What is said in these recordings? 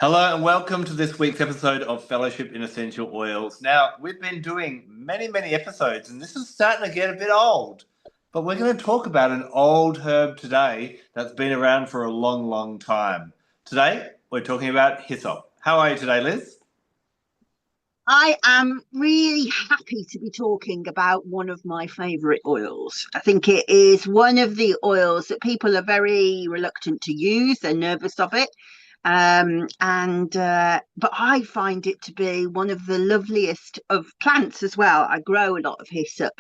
Hello and welcome to this week's episode of Fellowship in Essential Oils. Now, we've been doing many episodes and this is starting to get a bit old, but we're going to talk about an old herb today that's been around for a long time. Today, we're talking about hyssop. How are you today, Liz? I am really happy to be talking about one of my favourite oils. I think it is one of the oils that people are very reluctant to use. They're nervous of it. But I find it to be one of the loveliest of plants as well. I grow a lot of hyssop.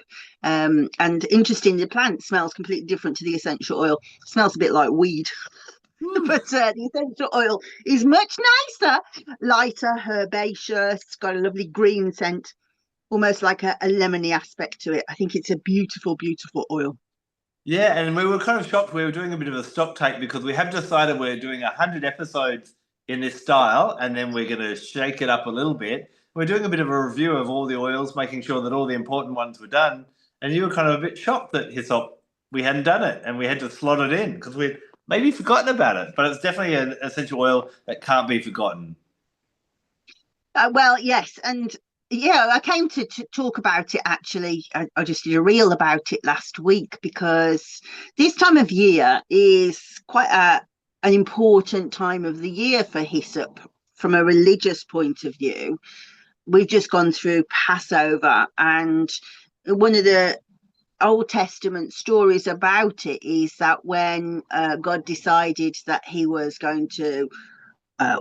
And interesting, the plant smells completely different to the essential oil. It smells a bit like weed. But the essential oil is much nicer, lighter, herbaceous, got a lovely green scent, almost like a lemony aspect to it. I think it's a beautiful oil. Yeah, and we were kind of shocked. We were doing a bit of a stock take because we have decided we're doing 100 episodes in this style, and then we're going to shake it up a little bit. We're doing a bit of a review of all the oils, making sure that all the important ones were done. And you were kind of a bit shocked that hyssop, we hadn't done it, and we had to slot it in because we'd maybe forgotten about it. But it's definitely an essential oil that can't be forgotten. Well, yes, and yeah, I came to talk about it actually. I just did a reel about it last week because this time of year is quite an important time of the year for hyssop from a religious point of view. We've just gone through Passover, and one of the Old Testament stories about it is that when God decided that he was going to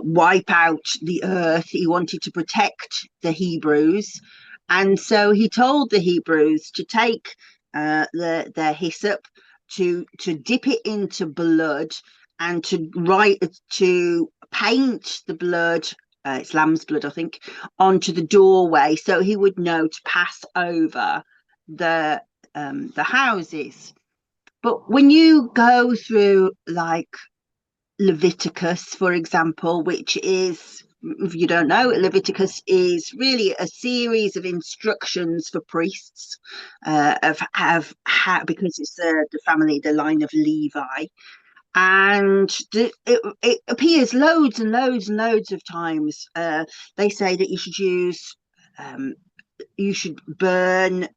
wipe out the earth, he wanted to protect the Hebrews. And so he told the Hebrews to take their hyssop, to dip it into blood, and to paint the blood, it's lamb's blood, I think, onto the doorway so he would know to pass over the houses. But when you go through like Leviticus, for example, which is, if you don't know, Leviticus is really a series of instructions for priests of how, because it's the family, the line of Levi, and it appears loads and loads of times. They say that um, you should burn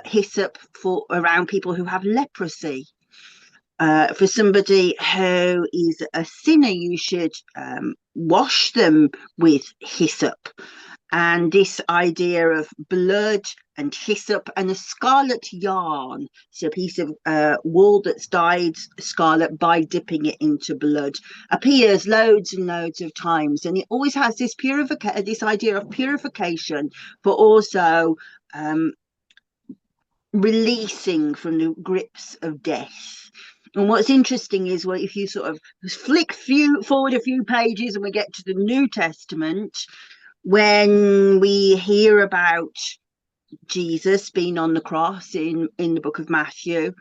hyssop for around people who have leprosy. For somebody who is a sinner, you should wash them with hyssop. And this idea of blood and hyssop and a scarlet yarn, so a piece of wool that's dyed scarlet by dipping it into blood, appears loads and loads of times, and it always has this idea of purification, but also um, releasing from the grips of death. And what's interesting is, well, if you sort of forward a few pages and we get to the New Testament, when we hear about Jesus being on the cross in the book of Matthew,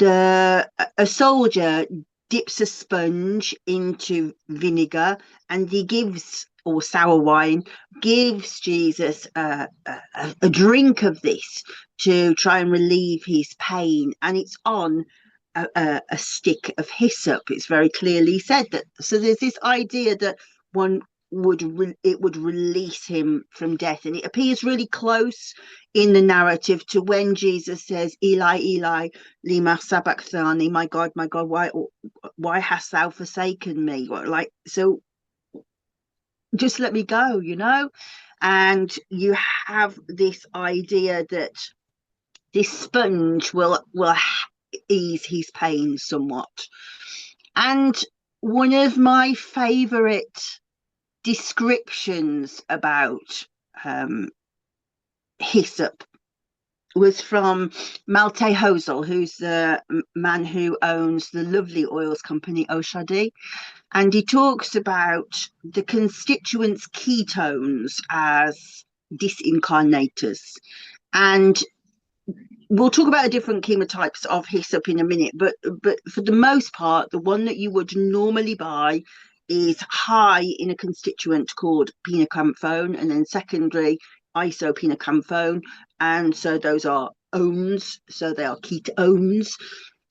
a soldier dips a sponge into vinegar and he gives, or sour wine, gives Jesus a drink of this to try and relieve his pain, and it's on a stick of hyssop. It's very clearly said that. So there's this idea that one it would release him from death, and it appears really close in the narrative to when Jesus says, "Eli, Eli, lima sabachthani, my God, why hast thou forsaken me?" Like, so just let me go, you know. And you have this idea that this sponge will ease his pain somewhat. And one of my favorite descriptions about um, hyssop was from Malte Hosel, who's the man who owns the lovely oils company Oshadi. And he talks about the constituents ketones as disincarnators. And we'll talk about the different chemotypes of hyssop in a minute, but for the most part, the one that you would normally buy is high in a constituent called pinacanthone, and then secondary isopinacanthone, and so those are ones, so they are ketones.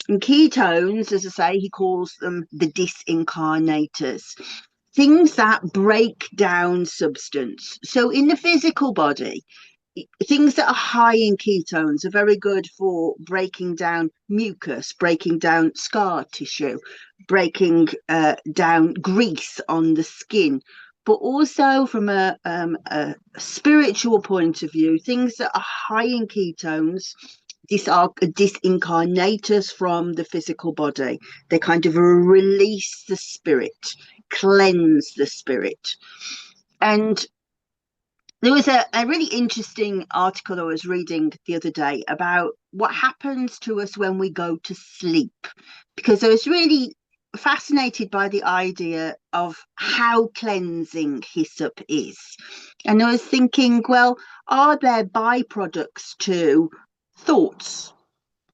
And ketones, as I say, he calls them the disincarnators. things that break down substance. So in the physical body, things that are high in ketones are very good for breaking down mucus, breaking down scar tissue, breaking down grease on the skin. But also from a spiritual point of view, things that are high in ketones, these are disincarnate from the physical body. They kind of release the spirit, cleanse the spirit. And there was a really interesting article I was reading the other day about what happens to us when we go to sleep, because I was really fascinated by the idea of how cleansing hyssop is. And I was thinking, well, are there byproducts to thoughts?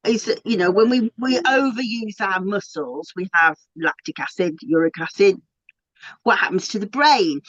Is that, when we overuse our muscles, we have lactic acid, uric acid. What happens to the brain?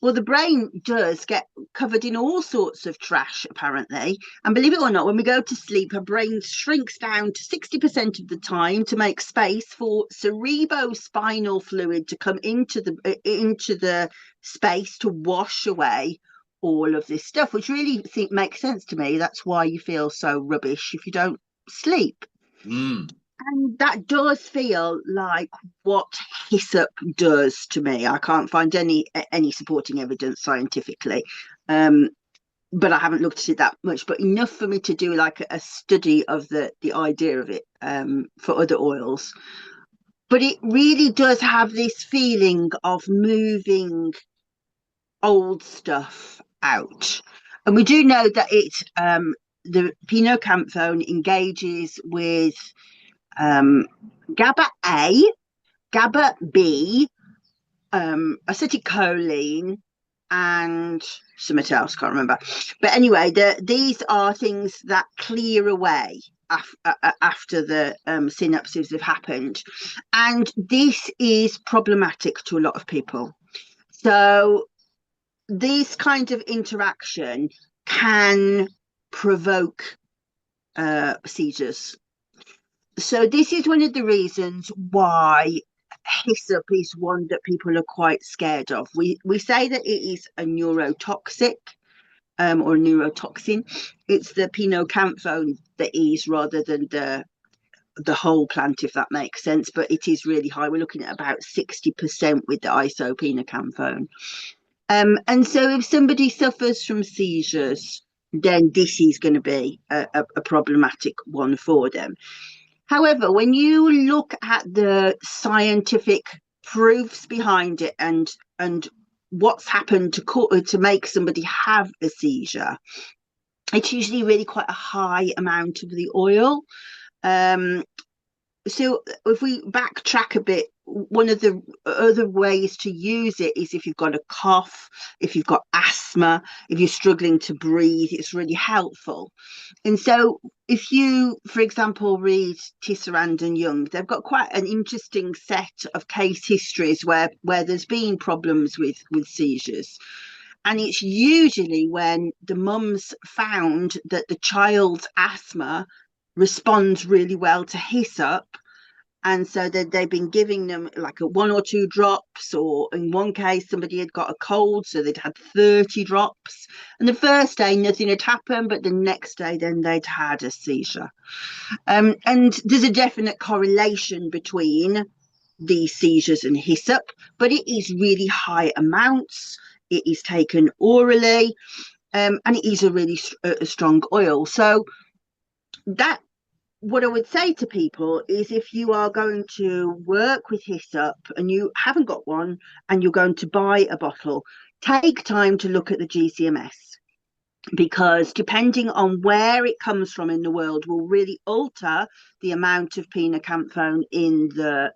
Well, the brain does get covered in all sorts of trash, apparently. And believe it or not, when we go to sleep, our brain shrinks down to 60% of the time to make space for cerebrospinal fluid to come into the space to wash away all of this stuff, which really makes sense to me. That's why you feel so rubbish if you don't sleep. Mm. And that does feel like what hyssop does to me. I can't find any supporting evidence scientifically, but I haven't looked at it that much. But enough for me to do like a study of the idea of it for other oils. But it really does have this feeling of moving old stuff out, and we do know that the pinocampone engages with GABA A, GABA B, acetylcholine, and something else, can't remember. But anyway, these are things that clear away after the synapses have happened. And this is problematic to a lot of people. So this kind of interaction can provoke seizures. So this is one of the reasons why hyssop is one that people are quite scared of. We say that it is a neurotoxic or a neurotoxin. It's the pinocampone that is rather than the whole plant, if that makes sense. But it is really high. We're looking at about 60% with the isopenocampone. And so if somebody suffers from seizures, then this is going to be a problematic one for them. However, when you look at the scientific proofs behind it and what's happened to make somebody have a seizure, it's usually really quite a high amount of the oil. So if we backtrack a bit, one of the other ways to use it is if you've got a cough, if you've got asthma, if you're struggling to breathe, it's really helpful. And so if you, for example, read Tisserand and Young, they've got quite an interesting set of case histories where there's been problems with seizures. And it's usually when the mums found that the child's asthma responds really well to hyssop, and so they've been giving them like a 1 or 2 drops, or in one case somebody had got a cold, so they'd had 30 drops, and the first day nothing had happened, but the next day then they'd had a seizure. And there's a definite correlation between these seizures and hyssop, but it is really high amounts. It is taken orally, and it is a really strong oil. So that, what I would say to people is, if you are going to work with hyssop and you haven't got one and you're going to buy a bottle, take time to look at the GCMS, because depending on where it comes from in the world will really alter the amount of pinocampone in the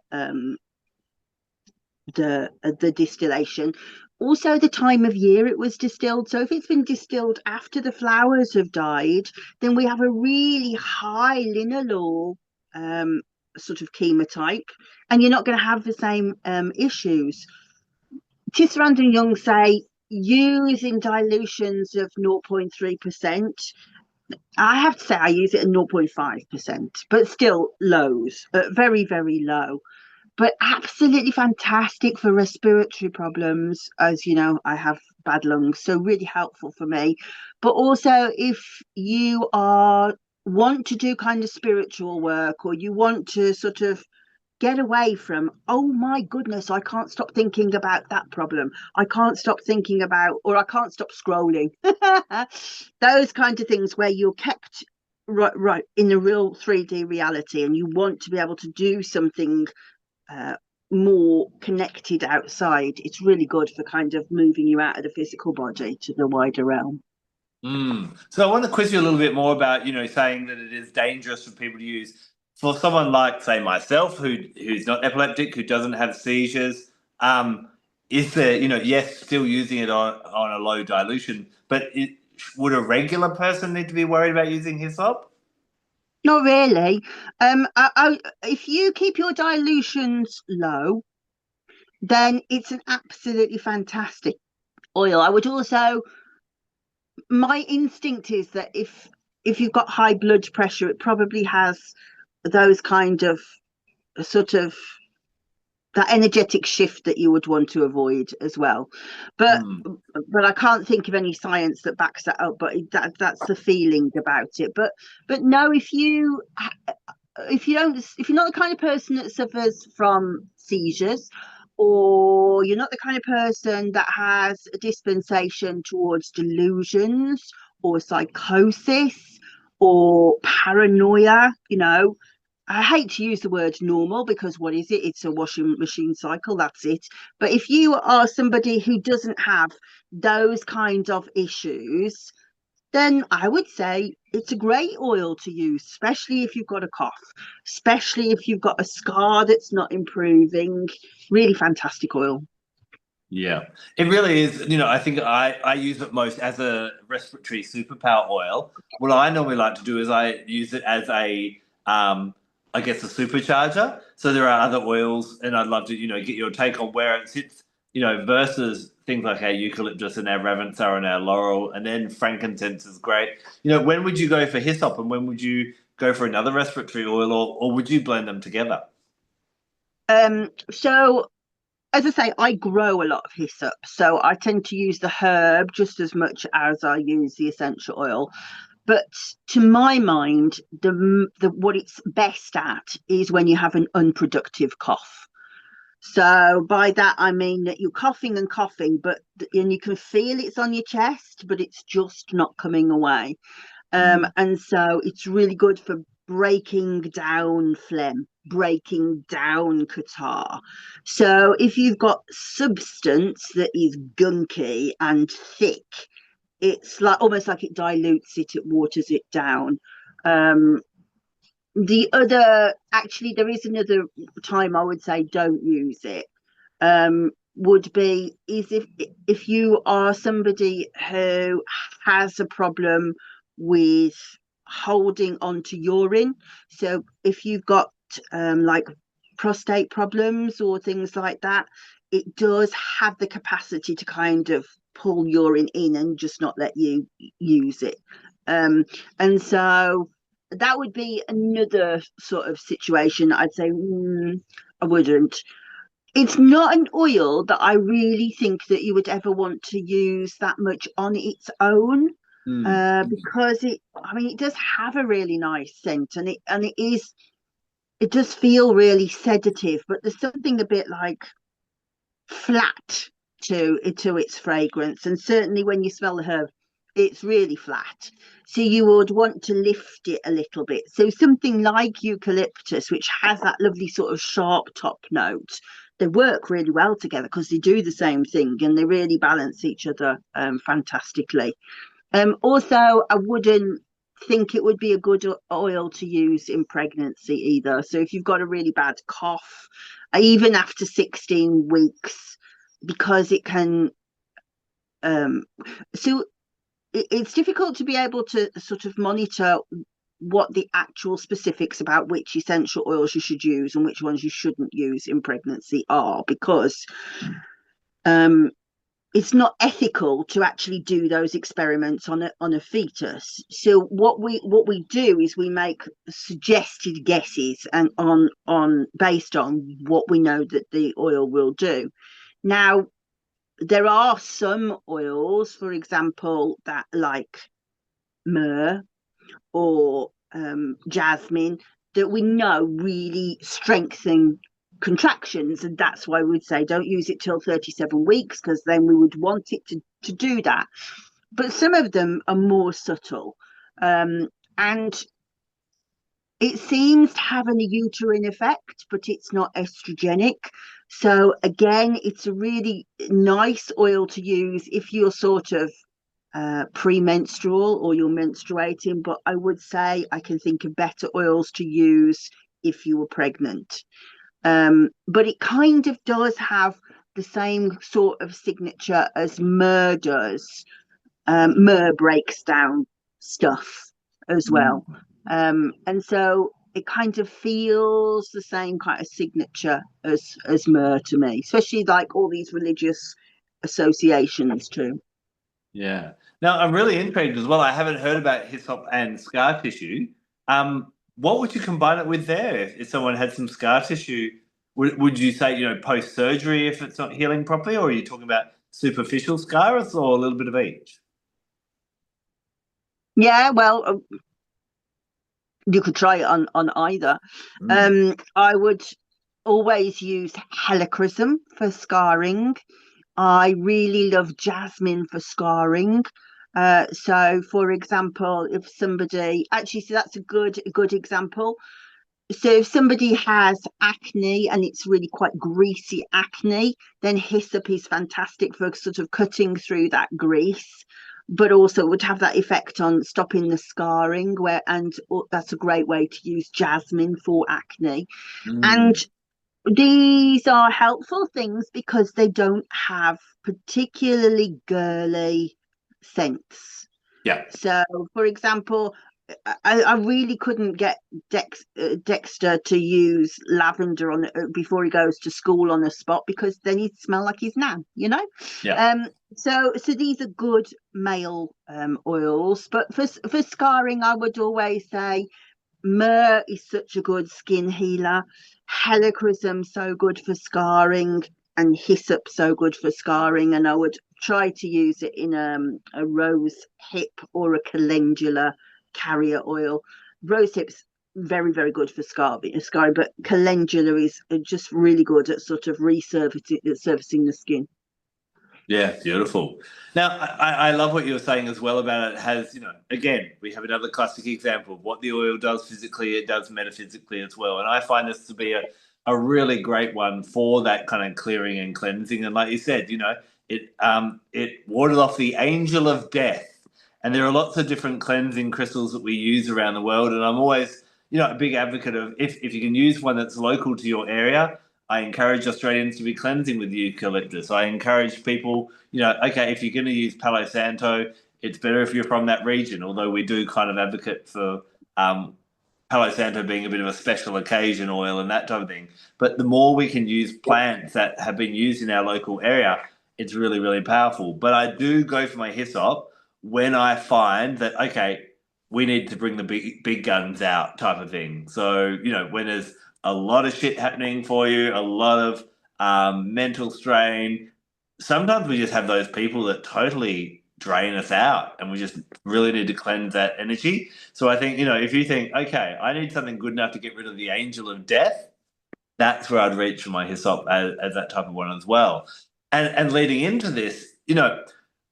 distillation. Also, the time of year it was distilled. So if it's been distilled after the flowers have died, then we have a really high linalool sort of chemotype, and you're not going to have the same issues. Tisserand and Young say use in dilutions of 0.3%. I have to say I use it at 0.5%, but still lows, very, very low. but absolutely fantastic for respiratory problems. As you know, I have bad lungs, so really helpful for me. But also, if you are want to do kind of spiritual work, or you want to sort of get away from, oh my goodness, I can't stop thinking about that problem, I can't stop thinking about, or I can't stop scrolling. Those kind of things where you're kept right in the real 3D reality, and you want to be able to do something uh, more connected outside. It's really good for kind of moving you out of the physical body to the wider realm. So I want to quiz you a little bit more about, saying that it is dangerous for people to use. For someone like, say, myself, who's not epileptic, who doesn't have seizures, is there, yes, still using it on a low dilution, but would a regular person need to be worried about using Hyssop? Not really. If you keep your dilutions low, then it's an absolutely fantastic oil. I would also, my instinct is that if you've got high blood pressure, it probably has those kind of sort of that energetic shift that you would want to avoid as well. But Mm. but I can't think of any science that backs that up. But that's the feeling about it. But no, if you're not the kind of person that suffers from seizures, or you're not the kind of person that has a dispensation towards delusions or psychosis or paranoia, I hate to use the word normal, because what is it? It's a washing machine cycle, that's it. But if you are somebody who doesn't have those kinds of issues, then I would say it's a great oil to use, especially if you've got a cough, especially if you've got a scar that's not improving. Really fantastic oil. Yeah, it really is. I think I use it most as a respiratory superpower oil. What I normally like to do is I use it as I guess, a supercharger. So there are other oils, and I'd love to, get your take on where it sits, versus things like our eucalyptus and our ravensara and our laurel, and then frankincense is great. When would you go for hyssop, and when would you go for another respiratory oil, or would you blend them together? So as I say, I grow a lot of hyssop, so I tend to use the herb just as much as I use the essential oil. But to my mind, the what it's best at is when you have an unproductive cough. So by that I mean that you're coughing and coughing, and you can feel it's on your chest, but it's just not coming away. Mm. And so it's really good for breaking down phlegm, breaking down catarrh. So if you've got substance that is gunky and thick, it's like almost like it dilutes it, it waters it down. Um, actually, there is another time I would say don't use it. Would be is if you are somebody who has a problem with holding on to urine. So if you've got like prostate problems or things like that, it does have the capacity to kind of pull urine in and just not let you use it. And so that would be another sort of situation. I'd say I wouldn't. It's not an oil that I really think that you would ever want to use that much on its own, Mm. because I mean, it does have a really nice scent, it does feel really sedative, but there's something a bit like flat to its fragrance, and certainly when you smell the herb, it's really flat. So you would want to lift it a little bit. So something like eucalyptus, which has that lovely sort of sharp top note, they work really well together because they do the same thing and they really balance each other fantastically. Also, I wouldn't think it would be a good oil to use in pregnancy either. So if you've got a really bad cough, even after 16 weeks, because it can, um, so it's difficult to be able to sort of monitor what the actual specifics about which essential oils you should use and which ones you shouldn't use in pregnancy are, because um, it's not ethical to actually do those experiments on a fetus. So what we do is we make suggested guesses and on based on what we know that the oil will do. Now, there are some oils, for example, that like myrrh or jasmine, that we know really strengthen contractions, and that's why we'd say don't use it till 37 weeks, because then we would want it to do that. But some of them are more subtle, and it seems to have a uterine effect, but it's not estrogenic. So again, it's a really nice oil to use if you're sort of premenstrual or you're menstruating. But I would say I can think of better oils to use if you were pregnant. But it kind of does have the same sort of signature as myrrh does. Myrrh breaks down stuff as well. And so it kind of feels the same kind of signature as myrrh to me, especially like all these religious associations too. Yeah. Now I'm really intrigued as well. I haven't heard about hyssop and scar tissue. What would you combine it with there? If someone had some scar tissue, would you say, post surgery if it's not healing properly, or are you talking about superficial scars or a little bit of each? Yeah, well, you could try it on either. I would always use helichrysum for scarring. I really love jasmine for scarring. So, for example, if somebody actually, so that's a good example. So, if somebody has acne and it's really quite greasy acne, then hyssop is fantastic for sort of cutting through that grease, but also would have that effect on stopping the scarring. And that's a great way to use jasmine for acne. And Mm. these are helpful things because they don't have particularly girly scents. Yeah. So, for example, I really couldn't get Dexter to use lavender on before he goes to school on the spot, because then he'd smell like his nan. Yeah. So these are good male oils, but for scarring, I would always say myrrh is such a good skin healer. Helichrysum so good for scarring, and hyssop so good for scarring. And I would try to use it in a rose hip or a calendula carrier oil. Rose hips very very good for scarring, but calendula is just really good at sort of resurfacing the skin. Yeah, beautiful. Now, I love what you were saying as well about it has, again, we have another classic example of what the oil does physically, it does metaphysically as well. And I find this to be a really great one for that kind of clearing and cleansing. And like you said, it warded off the angel of death. And there are lots of different cleansing crystals that we use around the world. And I'm always, a big advocate of if you can use one that's local to your area. I encourage Australians to be cleansing with eucalyptus. I encourage people, okay, if you're going to use Palo Santo, it's better if you're from that region, although we do kind of advocate for Palo Santo being a bit of a special occasion oil and that type of thing. But the more we can use plants that have been used in our local area, it's really, really powerful. But I do go for my hyssop when I find that, okay, we need to bring the big guns out type of thing. So, when there's a lot of shit happening for you, a lot of mental strain. Sometimes we just have those people that totally drain us out, and we just really need to cleanse that energy. So I think, if you think, okay, I need something good enough to get rid of the angel of death, that's where I'd reach for my hyssop as that type of one as well. And leading into this,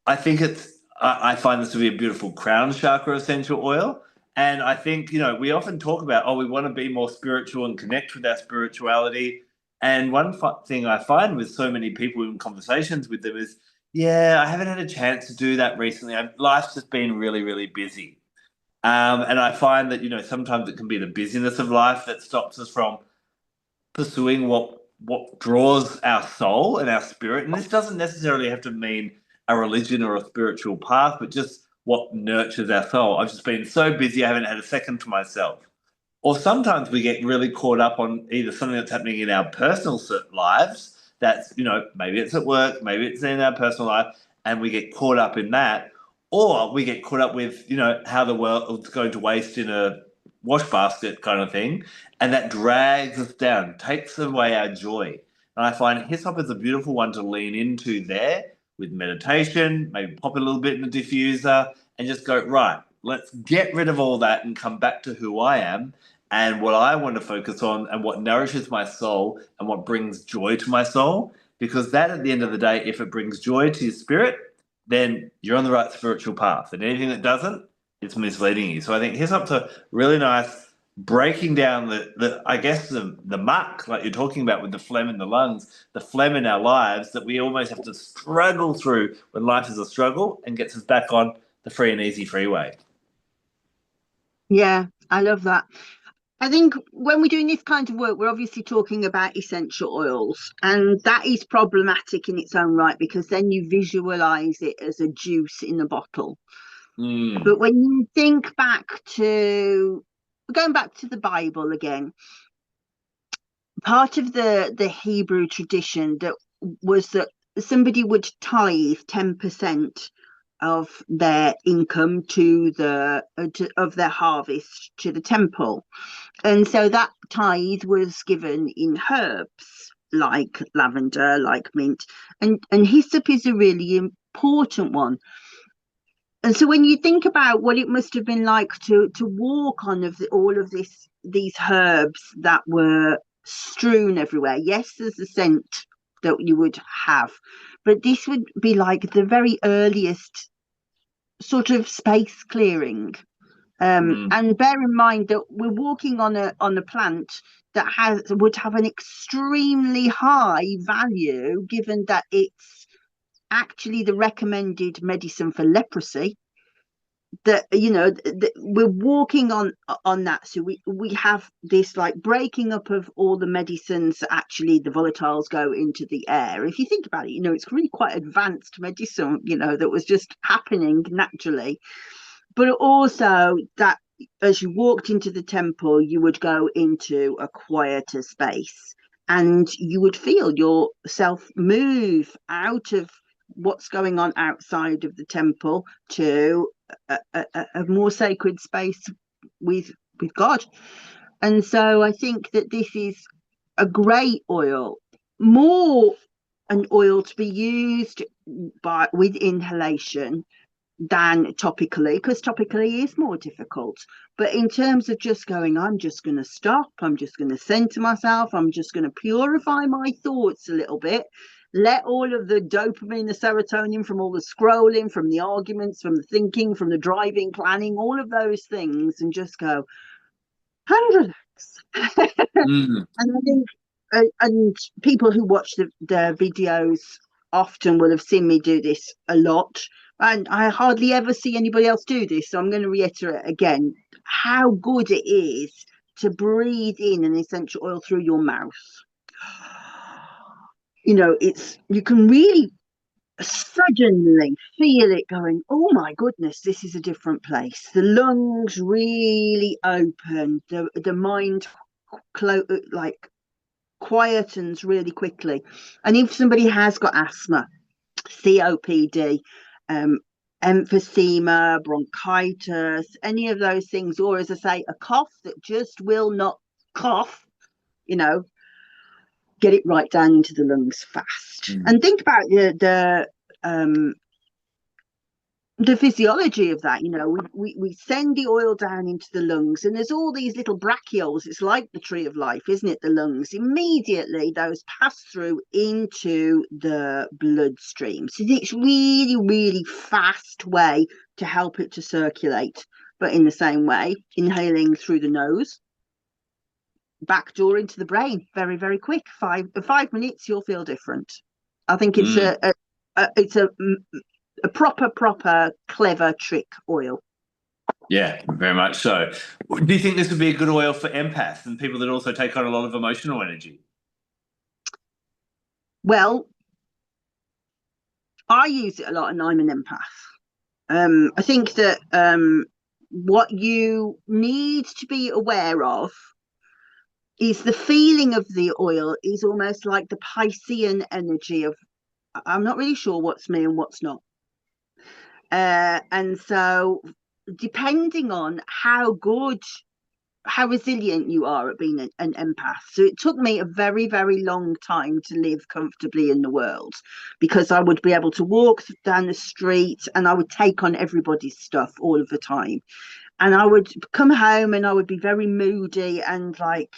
I think I find this to be a beautiful crown chakra essential oil. And I think, we often talk about, we want to be more spiritual and connect with our spirituality. And one thing I find with so many people in conversations with them is, yeah, I haven't had a chance to do that recently. Life's just been really, really busy. And I find that, sometimes it can be the busyness of life that stops us from pursuing what draws our soul and our spirit. And this doesn't necessarily have to mean a religion or a spiritual path, but just what nurtures our soul. I've just been so busy, I haven't had a second to myself. Or sometimes we get really caught up on either something that's happening in our personal lives that's, maybe it's at work, maybe it's in our personal life, and we get caught up in that, or we get caught up with, how the world's going to waste in a wash basket kind of thing, and that drags us down, takes away our joy. And I find Hyssop is a beautiful one to lean into there with meditation, maybe pop a little bit in the diffuser and just go, right, let's get rid of all that and come back to who I am and what I want to focus on and what nourishes my soul and what brings joy to my soul. Because that, at the end of the day, if it brings joy to your spirit, then you're on the right spiritual path. And anything that doesn't, it's misleading you. So I think Hyssop's a really nice breaking down the I guess the muck, like you're talking about with the phlegm in the lungs, the phlegm in our lives that we almost have to struggle through when life is a struggle, and gets us back on the free and easy freeway. Yeah, I love that. I think when we're doing this kind of work, we're obviously talking about essential oils, and that is problematic in its own right because then you visualize it as a juice in a bottle. Mm. But when you think back to going back to the Bible again, part of the Hebrew tradition that was that somebody would tithe 10% of their income to of their harvest to the temple. And so that tithe was given in herbs like lavender, like mint, and hyssop is a really important one. And so when you think about what it must have been like to walk on all of these herbs that were strewn everywhere, yes, there's a scent that you would have, but this would be like the very earliest sort of space clearing. Mm. And bear in mind that we're walking on a plant that would have an extremely high value, given that it's actually the recommended medicine for leprosy. That we're walking on that, so we have this like breaking up of all the medicines. Actually, the volatiles go into the air. If you think about it, it's really quite advanced medicine, that was just happening naturally. But also that as you walked into the temple, you would go into a quieter space and you would feel yourself move out of what's going on outside of the temple to a more sacred space with God. And so I think that this is a great oil, more an oil to be used with inhalation than topically, because topically is more difficult. But in terms of just going, I'm just going to stop, I'm just going to center myself, I'm just going to purify my thoughts a little bit, let all of the dopamine, the serotonin from all the scrolling, from the arguments, from the thinking, from the driving, planning, all of those things, and just go and relax. Mm. And I think, and people who watch the videos often will have seen me do this a lot. And I hardly ever see anybody else do this. So I'm going to reiterate again how good it is to breathe in an essential oil through your mouth. You can really suddenly feel it going, oh my goodness, this is a different place. The lungs really open, the mind like quietens really quickly. And if somebody has got asthma, COPD, emphysema, bronchitis, any of those things, or as I say, a cough that just will not cough, get it right down into the lungs fast. Mm. And think about the physiology of that. We send the oil down into the lungs, and there's all these little brachioles. It's like the tree of life, isn't it? The lungs, immediately those pass through into the bloodstream, so it's really, really fast way to help it to circulate. But in the same way, inhaling through the nose, backdoor into the brain, very, very quick. 5 minutes, you'll feel different. I think it's Mm. a proper clever trick oil. Yeah, very much so. Do you think this would be a good oil for empaths and people that also take on a lot of emotional energy? Well, I use it a lot and I'm an empath. I think that what you need to be aware of is the feeling of the oil is almost like the Piscean energy of, I'm not really sure what's me and what's not. And so, depending on how resilient you are at being an empath. So it took me a very, very long time to live comfortably in the world, because I would be able to walk down the street and I would take on everybody's stuff all of the time. And I would come home and I would be very moody and like,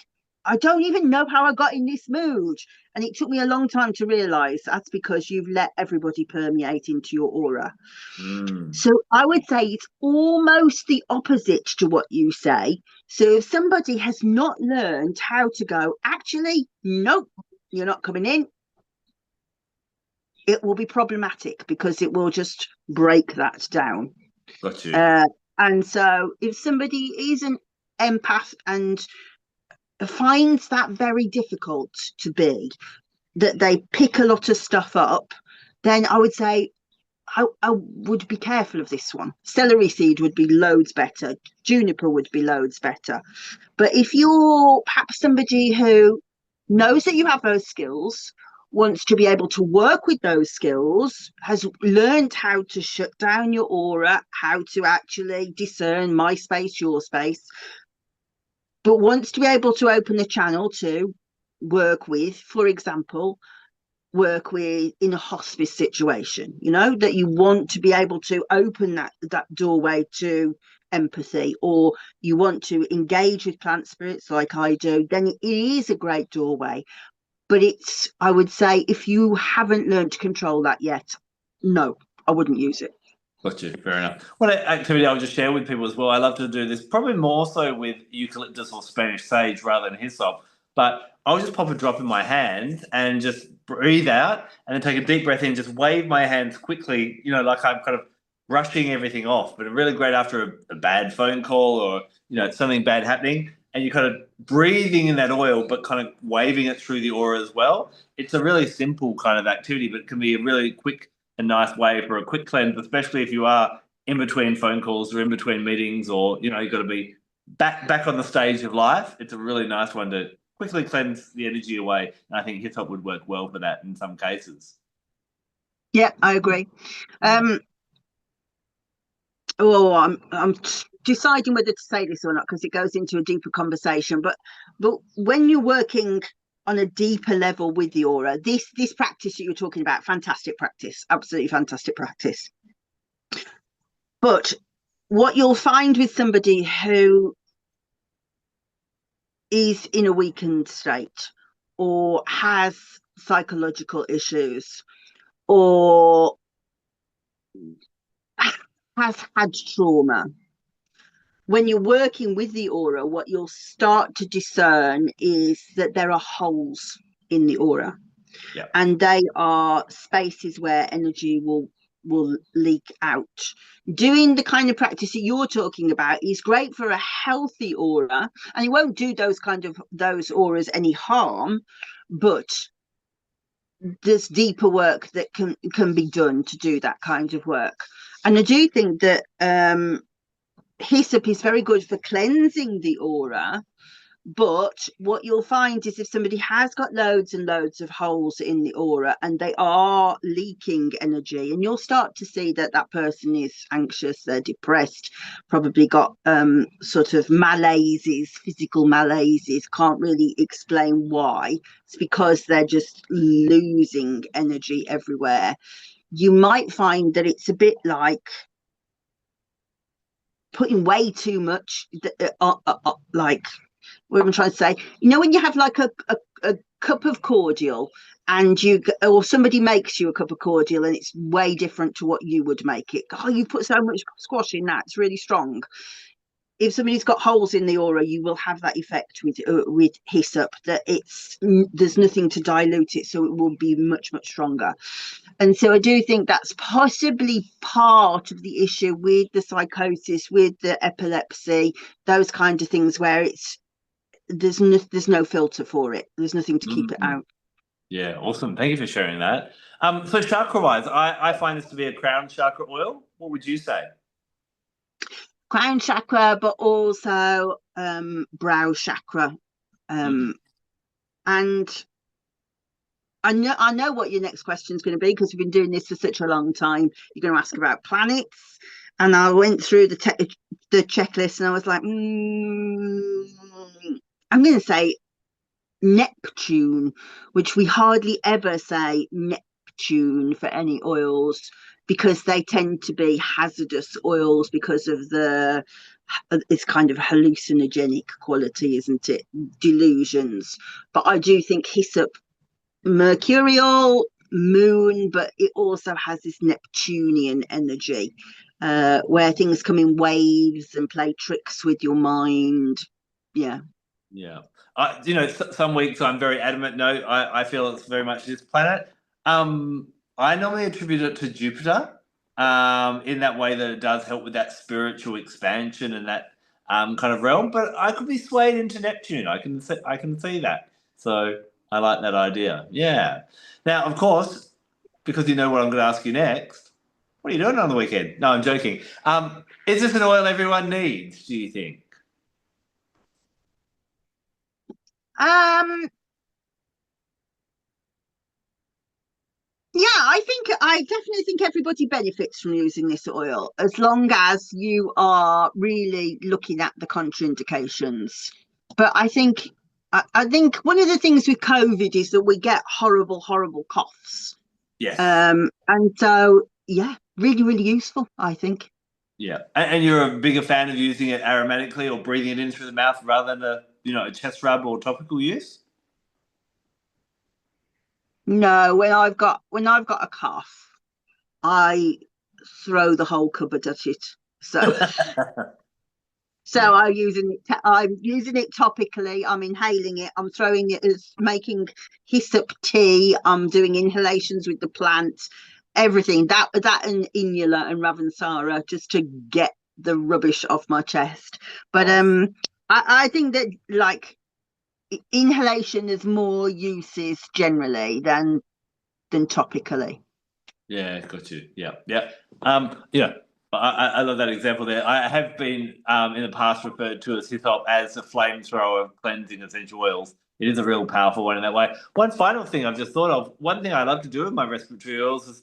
I don't even know how I got in this mood. And it took me a long time to realize that's because you've let everybody permeate into your aura. Mm. So I would say it's almost the opposite to what you say. So if somebody has not learned how to go, actually, nope, you're not coming in, it will be problematic because it will just break that down. Got you. Uh, and so if somebody is an empath and finds that very difficult to be, that they pick a lot of stuff up, then I would say I would be careful of this one. Celery seed would be loads better. Juniper would be loads better. But if you're perhaps somebody who knows that you have those skills, wants to be able to work with those skills, has learned how to shut down your aura, how to actually discern my space, your space, but wants to be able to open the channel to work with, for example, work with in a hospice situation, that you want to be able to open that doorway to empathy, or you want to engage with plant spirits like I do, then it is a great doorway. But I would say, if you haven't learned to control that yet, no, I wouldn't use it. Got you. Fair enough. What activity I'll just share with people as well. I love to do this, probably more so with eucalyptus or Spanish sage rather than hyssop. But I'll just pop a drop in my hand and just breathe out, and then take a deep breath in. Just wave my hands quickly, like I'm kind of brushing everything off. But really great after a bad phone call, or something bad happening, and you're kind of breathing in that oil, but kind of waving it through the aura as well. It's a really simple kind of activity, but it can be a really quick a nice way for a quick cleanse, especially if you are in between phone calls or in between meetings, or you've got to be back on the stage of life. It's a really nice one to quickly cleanse the energy away, and I think Hyssop would work well for that in some cases. Yeah, I agree. Yeah. I'm deciding whether to say this or not, because it goes into a deeper conversation. But when you're working on a deeper level with the aura, this practice that you're talking about, fantastic practice, absolutely fantastic practice. But what you'll find with somebody who is in a weakened state, or has psychological issues, or has had trauma, when you're working with the aura, what you'll start to discern is that there are holes in the aura. Yeah. And they are spaces where energy will leak out. Doing the kind of practice that you're talking about is great for a healthy aura, and it won't do those auras any harm, but there's deeper work that can be done to do that kind of work. And I do think that hyssop is very good for cleansing the aura. But what you'll find is, if somebody has got loads and loads of holes in the aura and they are leaking energy, and you'll start to see that that person is anxious, they're depressed, probably got sort of malaises, physical malaises, can't really explain why. It's because they're just losing energy everywhere. You might find that it's a bit like putting way too much, like, what am I trying to say? When you have like a cup of cordial, and or somebody makes you a cup of cordial and it's way different to what you would make it. Oh, you put so much squash in that, it's really strong. If somebody's got holes in the aura, you will have that effect with hyssop, that there's nothing to dilute it, so it will be much, much stronger. And so I do think that's possibly part of the issue with the psychosis, with the epilepsy, those kind of things, where there's no filter for it. There's nothing to keep it Mm-hmm. out. Yeah, awesome. Thank you for sharing that. So chakra wise, I find this to be a crown chakra oil. What would you say? Crown chakra, but also brow chakra. Um, and I know what your next question is going to be because we've been doing this for such a long time. You're going to ask about planets, and I went through the checklist, and I was like, I'm going to say Neptune, which we hardly ever say Neptune for any oils because they tend to be hazardous oils because of it's kind of hallucinogenic quality, isn't it? Delusions. But I do think hyssop, mercurial, moon, but it also has this Neptunian energy where things come in waves and play tricks with your mind. Yeah. Yeah. Some weeks I'm very adamant. No, I feel it's very much this planet. I normally attribute it to Jupiter, in that way that it does help with that spiritual expansion and that kind of realm. But I could be swayed into Neptune. I can see that. So I like that idea. Yeah. Now, of course, because you know what I'm going to ask you next. What are you doing on the weekend? No, I'm joking. Is this an oil everyone needs? Do you think? Um, Yeah, I definitely think everybody benefits from using this oil as long as you are really looking at the contraindications. But I think one of the things with COVID is that we get horrible, horrible coughs. Yes. And so yeah, really, really useful, I think. Yeah, and you're a bigger fan of using it aromatically or breathing it in through the mouth rather than a chest rub or topical use. No, when I've got a cough, I throw the whole cupboard at it. So Yeah, I'm using it topically. I'm inhaling it. I'm throwing it as making hyssop tea. I'm doing inhalations with the plant. Everything that and inula and ravensara just to get the rubbish off my chest. But nice. I think that like inhalation has more uses generally than topically. Yeah, got you. Yeah, yeah. Yeah, I love that example there. I have been in the past referred to as Hyssop as a flamethrower of cleansing essential oils. It is a real powerful one in that way. One final thing I've just thought of. One thing I love to do with my respiratory oils is,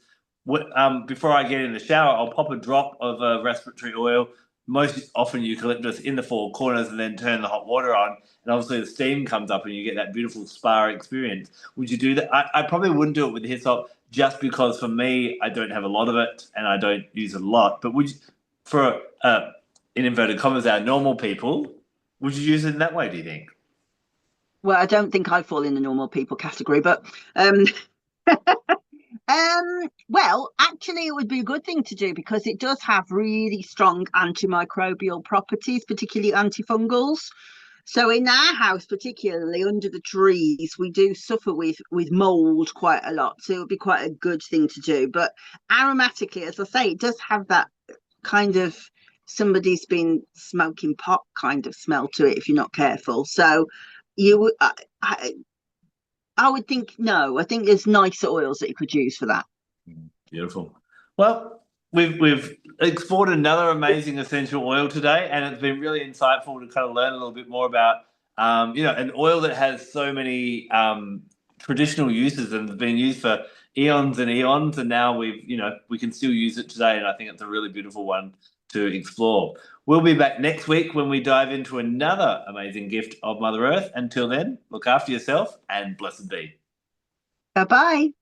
before I get in the shower, I'll pop a drop of a respiratory oil, most often eucalyptus, in the four corners, and then turn the hot water on. And obviously the steam comes up, and you get that beautiful spa experience. Would you do that? I probably wouldn't do it with Hyssop just because for me, I don't have a lot of it and I don't use it a lot. But for in inverted commas, our normal people, would you use it in that way? Do you think? Well, I don't think I fall in the normal people category, but um, well, actually, it would be a good thing to do because it does have really strong antimicrobial properties, particularly antifungals. So in our house, particularly under the trees, we do suffer with mold quite a lot. So it would be quite a good thing to do. But aromatically, as I say, it does have that kind of somebody's been smoking pot kind of smell to it if you're not careful. So you, I, I would think no. I think there's nicer oils that you could use for that. Beautiful. Well, we've explored another amazing essential oil today, and it's been really insightful to kind of learn a little bit more about an oil that has so many traditional uses and has been used for eons and eons, and now we can still use it today, and I think it's a really beautiful one to explore. We'll be back next week when we dive into another amazing gift of Mother Earth. Until then, look after yourself and blessed be. Bye bye.